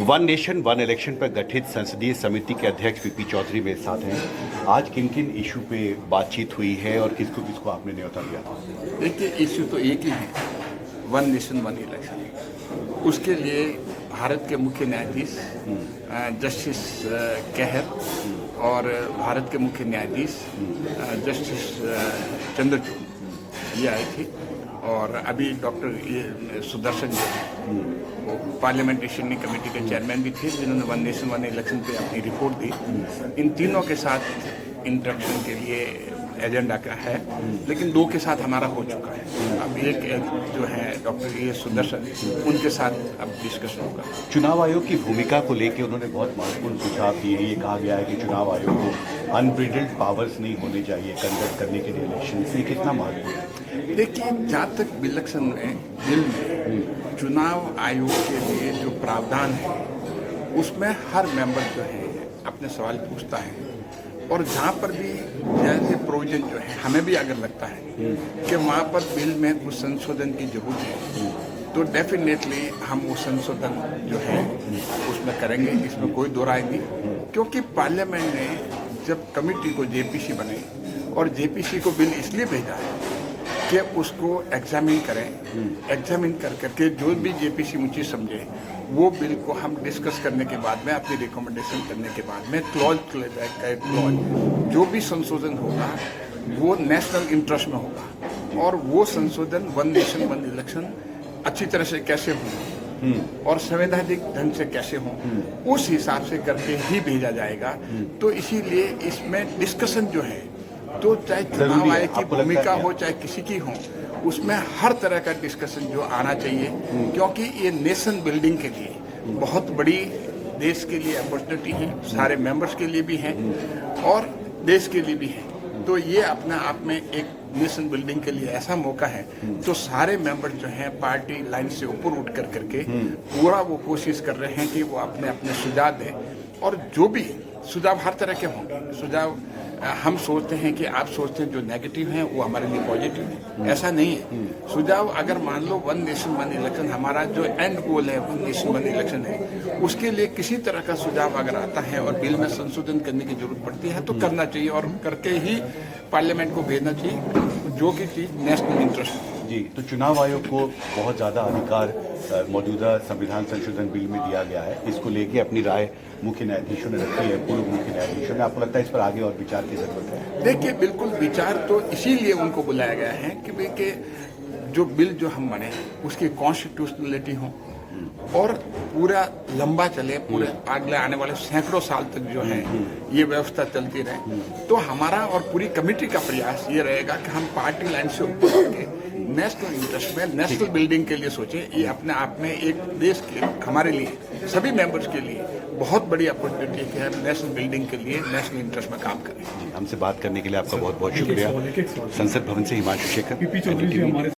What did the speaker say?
One nation one election पर गठित संसदीय समिति के अध्यक्ष वीपी चौधरी मेरे साथ हैं। आज किन किन इशू पे बातचीत हुई है और किसको किसको आपने न्योता दिया? देखिए, इश्यू तो एक ही है, वन नेशन वन इलेक्शन। उसके लिए भारत के मुख्य न्यायाधीश जस्टिस कहर और भारत के मुख्य न्यायाधीश जस्टिस चंद्रचूड़ ये आए थे। और अभी डॉक्टर सुदर्शन जो है वो पार्लियामेंट्री स्टैंडिंग कमेटी के चेयरमैन भी थे, जिन्होंने वन नेशन वन इलेक्शन पे अपनी रिपोर्ट दी। इन तीनों के साथ इंटरेक्शन के लिए एजेंडा का है, लेकिन दो के साथ हमारा हो चुका है। अब एक जो है डॉक्टर ए सुदर्शन, उनके साथ अब डिस्कशन होगा। चुनाव आयोग की भूमिका को लेकर उन्होंने बहुत महत्वपूर्ण सुझाव दिए। ये कहा गया है कि चुनाव आयोग को अनब्रिडल्ड पावर्स नहीं होने चाहिए कंडक्ट करने के लिए इलेक्शन। ये कितना महत्वपूर्ण है? देखिए, जहाँ तक इलेक्शन में बिल में चुनाव आयोग के लिए जो प्रावधान है, उसमें हर मेंबर जो है अपने सवाल पूछता है। और जहाँ पर भी जैसे प्रोविजन जो है, हमें भी अगर लगता है कि वहाँ पर बिल में कुछ संशोधन की जरूरत है, तो डेफिनेटली हम वो संशोधन जो है उसमें करेंगे। इसमें कोई दो राय नहीं, क्योंकि पार्लियामेंट ने जब कमेटी को जेपीसी बनाई और जेपीसी को बिल इसलिए भेजा है कि उसको एग्जामिन करें, एग्जामिन कर करके जो भी जेपीसी मुझे समझे वो बिल को हम डिस्कस करने के बाद में, अपनी रिकमेंडेशन करने के बाद में क्लॉज जो भी संशोधन होगा वो नेशनल इंटरेस्ट में होगा। और वो संशोधन वन नेशन वन इलेक्शन अच्छी तरह से कैसे हों और संवैधानिक ढंग से कैसे हों, उस हिसाब से करके ही भेजा जाएगा। तो इसीलिए इसमें डिस्कशन जो है, तो चाहे चुनाव आयोग की भूमिका हो चाहे किसी की हो, उसमें हर तरह का डिस्कशन जो आना चाहिए, क्योंकि ये नेशन बिल्डिंग के लिए बहुत बड़ी देश के लिए अपॉर्चुनिटी है, सारे मेंबर्स के लिए भी है और देश के लिए भी है। तो ये अपने आप में एक नेशन बिल्डिंग के लिए ऐसा मौका है। तो सारे मेंबर जो हैं पार्टी लाइन से ऊपर उठ कर करके पूरा वो कोशिश कर रहे हैं कि वो अपने अपने सुझाव दें। और जो भी सुझाव हर तरह के होंगे, सुझाव हम सोचते हैं कि आप सोचते हैं जो नेगेटिव हैं वो हमारे लिए पॉजिटिव है, ऐसा नहीं है। सुझाव अगर मान लो वन नेशन वन इलेक्शन हमारा जो एंड गोल है, वन नेशन वन इलेक्शन है, उसके लिए किसी तरह का सुझाव अगर आता है और बिल में संशोधन करने की जरूरत पड़ती है तो करना चाहिए और करके ही पार्लियामेंट को भेजना चाहिए, जो कि चीज़ नेशनल इंटरेस्ट है। जी, तो चुनाव आयोग को बहुत ज़्यादा अधिकार मौजूदा संविधान संशोधन बिल में दिया गया है। इसको लेके अपनी राय मुख्य न्यायाधीशों ने रखी है, पूर्व मुख्य न्यायाधीशों ने। आपको लगता है इस पर आगे और विचार की जरूरत है? देखिए, बिल्कुल विचार तो इसीलिए उनको बुलाया गया है कि भाई के जो बिल जो हम बने उसकी कॉन्स्टिट्यूशनलिटी हो और पूरा लंबा चले, पूरे अगले आने वाले सैकड़ों साल तक जो है ये व्यवस्था चलती रहे। तो हमारा और पूरी कमेटी का प्रयास ये रहेगा कि हम पार्टी लाइन से ऊपर उठके नेशनल इंटरेस्ट में नेशनल बिल्डिंग के लिए सोचें। ये अपने आप में एक देश के, हमारे लिए, सभी मेंबर्स के लिए बहुत बड़ी अपॉर्चुनिटी है कि हम नेशनल बिल्डिंग के लिए नेशनल इंटरेस्ट में काम करें। हमसे बात करने के लिए आपका बहुत बहुत शुक्रिया। संसद भवन से हिमांशु शेखर।